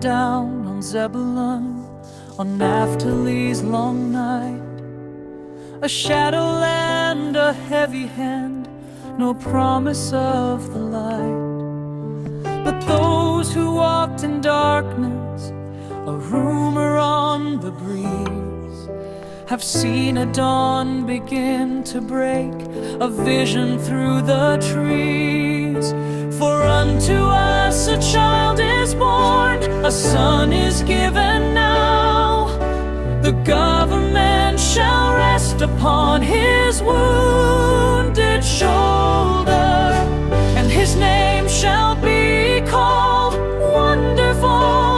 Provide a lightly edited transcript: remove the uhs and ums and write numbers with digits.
down on Zebulun, on Naphtali's long night. A shadow and a heavy hand, no promise of the light. But those who walked in darkness, a rumor on the breeze, have seen a dawn begin to break, a vision through the trees. For unto us a child is born, a son is given now. The government shall rest upon his wounded shoulder, and his name shall be called Wonderful,